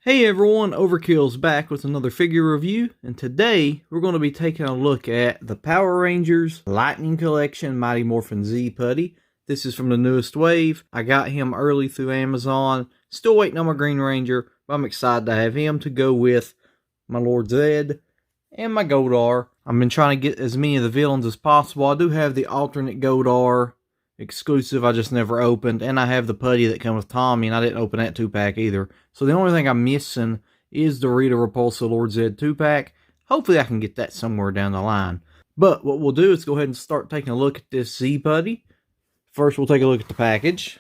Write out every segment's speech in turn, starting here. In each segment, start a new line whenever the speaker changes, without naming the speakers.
Hey everyone, Overkill's back with another figure review, and today we're going to be taking a look at the Power Rangers Lightning Collection Mighty Morphin Z Putty. This is from the newest wave. I got him early through Amazon. Still waiting on my Green Ranger, but I'm excited to have him to go with my Lord Zed and my Goldar. I've been trying to get as many of the villains as possible. I do have the alternate Goldar exclusive I just never opened, and I have the Putty that comes with Tommy, and I didn't open that 2-pack either. So the only thing I'm missing is the Rita Repulsa Lord Zed 2-pack. Hopefully I can get that somewhere down the line. But what we'll do is go ahead and start taking a look at this Z Putty. First we'll take a look at the package,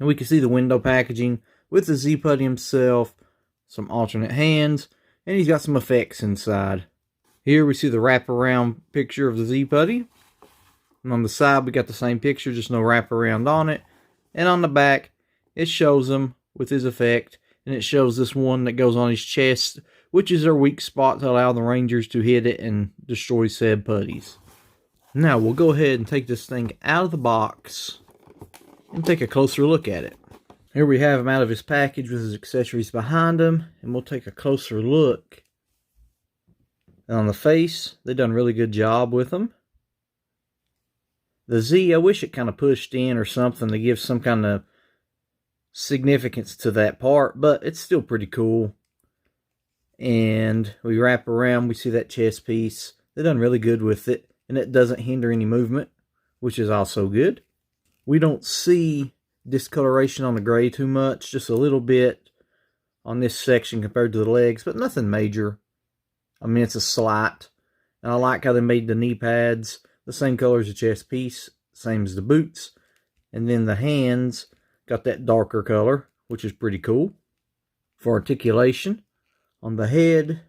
and we can see the window packaging with the Z Putty himself, some alternate hands, and he's got some effects inside. Here we see the wraparound picture of the Z Putty. And on the side, we got the same picture, just no wraparound on it. And on the back, it shows him with his effect. And it shows this one that goes on his chest, which is their weak spot to allow the Rangers to hit it and destroy said putties. Now, we'll go ahead and take this thing out of the box and take a closer look at it. Here we have him out of his package with his accessories behind him. And we'll take a closer look. And on the face, they've done a really good job with him. The Z, I wish it kind of pushed in or something to give some kind of significance to that part, but it's still pretty cool. And we wrap around, we see that chest piece. They've done really good with it, and it doesn't hinder any movement, which is also good. We don't see discoloration on the gray too much, just a little bit on this section compared to the legs, but nothing major. I mean, it's a slight. And I like how they made the knee pads the same color as the chest piece, same as the boots. And then the hands got that darker color, which is pretty cool. For articulation, on the head,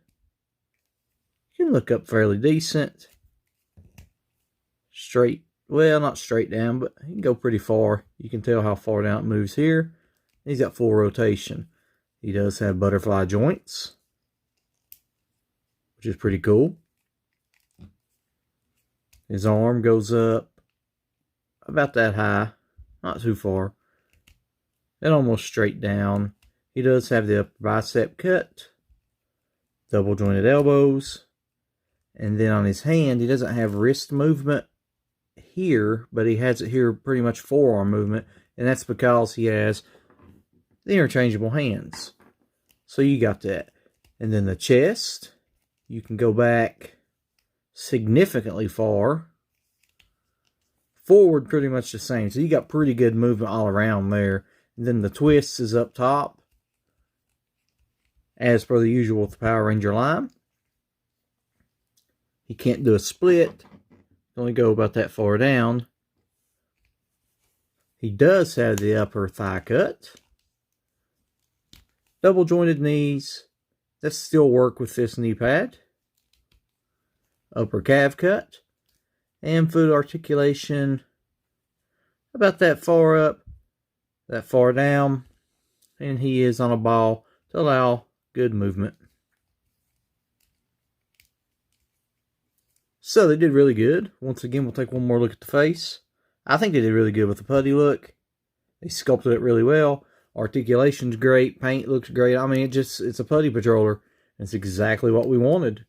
you can look up fairly decent. Straight, well, not straight down, but he can go pretty far. You can tell how far down it moves here. He's got full rotation. He does have butterfly joints, which is pretty cool. His arm goes up about that high, not too far, and almost straight down. He does have the upper bicep cut, double jointed elbows, and then on his hand, he doesn't have wrist movement here, but he has it here pretty much forearm movement, and that's because he has the interchangeable hands. So you got that. And then the chest, you can go back significantly far. Forward pretty much the same. So you got pretty good movement all around there. And then the twist is up top, as per the usual with the Power Ranger line. He can't do a split. Only go about that far down. He does have the upper thigh cut. Double jointed knees. That still work with this knee pad. Upper calf cut, and foot articulation about that far up, that far down, and he is on a ball to allow good movement. So they did really good. Once again, we'll take one more look at the face. I think they did really good with the putty look. They sculpted it really well. Articulation's great. Paint looks great. I mean, it's a putty patroller. It's exactly what we wanted.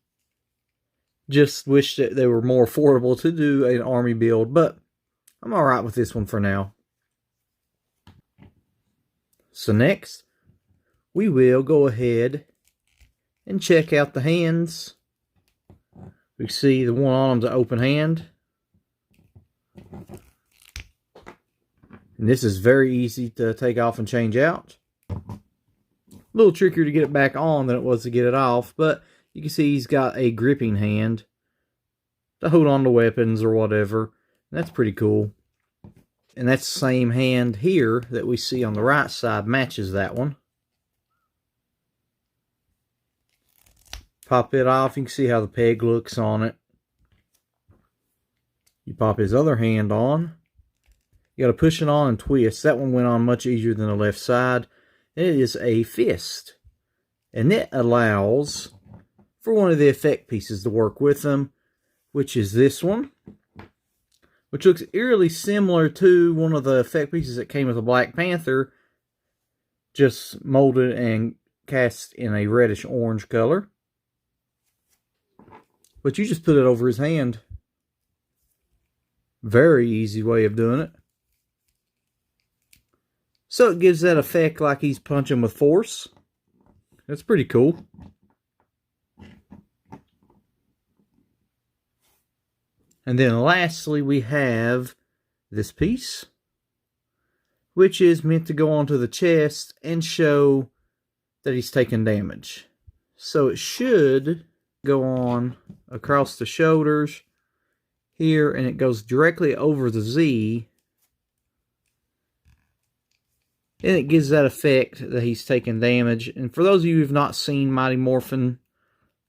Just wish that they were more affordable to do an army build, but I'm alright with this one for now. So next, we will go ahead and check out the hands. We see the one on them's an open hand. And this is very easy to take off and change out. A little trickier to get it back on than it was to get it off, but you can see he's got a gripping hand to hold on to weapons or whatever. And that's pretty cool. And that same hand here that we see on the right side matches that one. Pop it off. You can see how the peg looks on it. You pop his other hand on. You got to push it on and twist. That one went on much easier than the left side. It is a fist. And it allows for one of the effect pieces to work with them, which is this one, which looks eerily similar to one of the effect pieces that came with the Black Panther, just molded and cast in a reddish orange color. But you just put it over his hand. Very easy way of doing it. So it gives that effect like he's punching with force. That's pretty cool. And then lastly, we have this piece, which is meant to go onto the chest and show that he's taking damage. So it should go on across the shoulders here, and it goes directly over the Z. And it gives that effect that he's taking damage. And for those of you who have not seen Mighty Morphin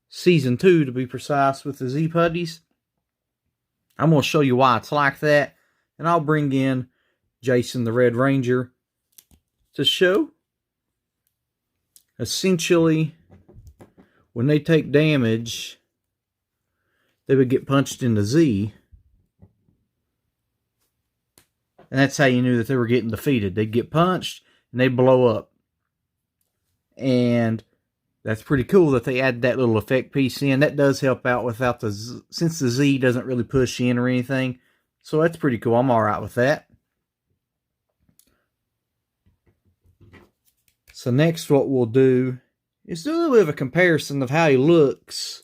Season 2, to be precise, with the Z Putties, I'm going to show you why it's like that. And I'll bring in Jason the Red Ranger to show. Essentially, when they take damage, they would get punched in the Z. And that's how you knew that they were getting defeated. They'd get punched and they'd blow up. And that's pretty cool that they added that little effect piece in. That does help out without the Z, since the Z doesn't really push in or anything. So that's pretty cool. I'm alright with that. So next what we'll do is do a little bit of a comparison of how he looks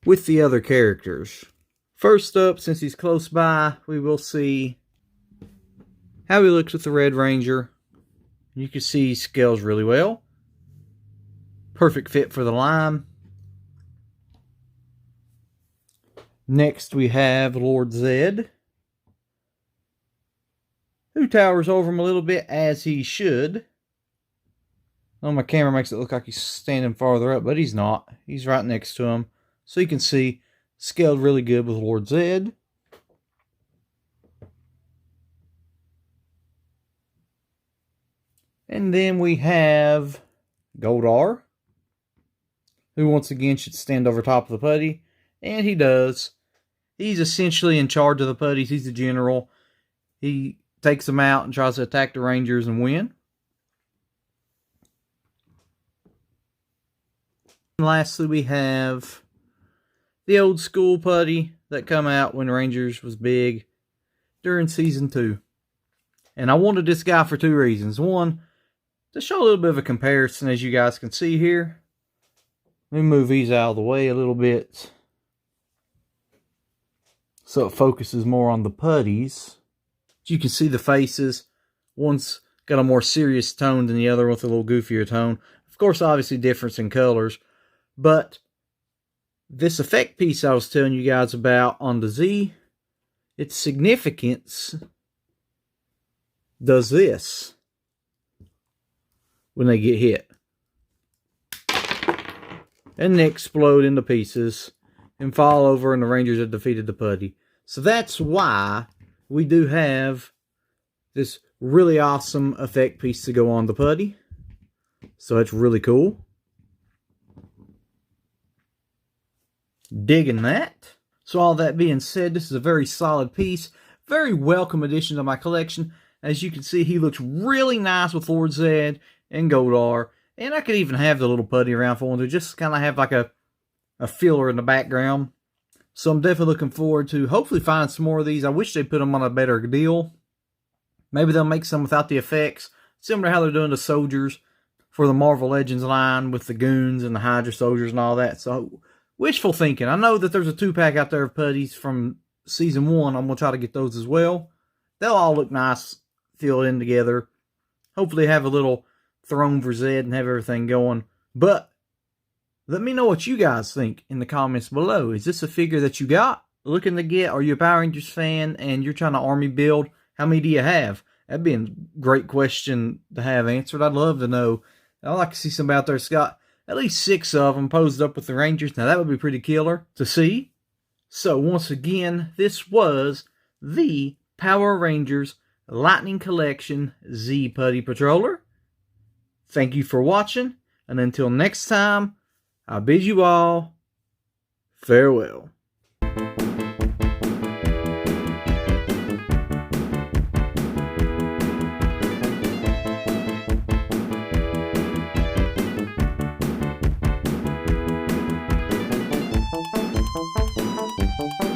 with the other characters. First up, since he's close by, we will see how he looks with the Red Ranger. You can see he scales really well. Perfect fit for the lime. Next we have Lord Zed, who towers over him a little bit, as he should. Oh, my camera makes it look like he's standing farther up, but he's not. He's right next to him. So you can see, scaled really good with Lord Zed. And then we have Goldar, who once again should stand over top of the putty. And he does. He's essentially in charge of the putties. He's the general. He takes them out and tries to attack the Rangers and win. And lastly, we have the old school putty that come out when Rangers was big during Season 2. And I wanted this guy for two reasons. One, to show a little bit of a comparison, as you guys can see here. Let me move these out of the way a little bit so it focuses more on the putties. You can see the faces. One's got a more serious tone than the other with a little goofier tone. Of course, obviously difference in colors. But this effect piece I was telling you guys about on the Z, its significance does this when they get hit. And they explode into pieces and fall over, and the Rangers have defeated the putty. So that's why we do have this really awesome effect piece to go on the putty. So it's really cool. Digging that. So all that being said, this is a very solid piece. Very welcome addition to my collection. As you can see, he looks really nice with Lord Zed and Goldar. And I could even have the little putty around for him to just kind of have like a filler in the background. So I'm definitely looking forward to hopefully finding some more of these. I wish they put them on a better deal. Maybe they'll make some without the effects. Similar to how they're doing the soldiers for the Marvel Legends line with the goons and the Hydra soldiers and all that. So wishful thinking. I know that there's a 2-pack out there of putties from Season 1. I'm going to try to get those as well. They'll all look nice filled in together. Hopefully have a little throne for Zed and have everything going. But let me know what you guys think in the comments below. Is this a figure that you got, looking to get? Are you a Power Rangers fan and you're trying to army build? How many do you have? That'd be a great question to have answered. I'd love to know. I'd like to see somebody out there that's got at least 6 of them posed up with the Rangers. Now that would be pretty killer to see. So once again, this was the Power Rangers Lightning Collection Z Putty Patroller. Thank you for watching, and until next time, I bid you all farewell.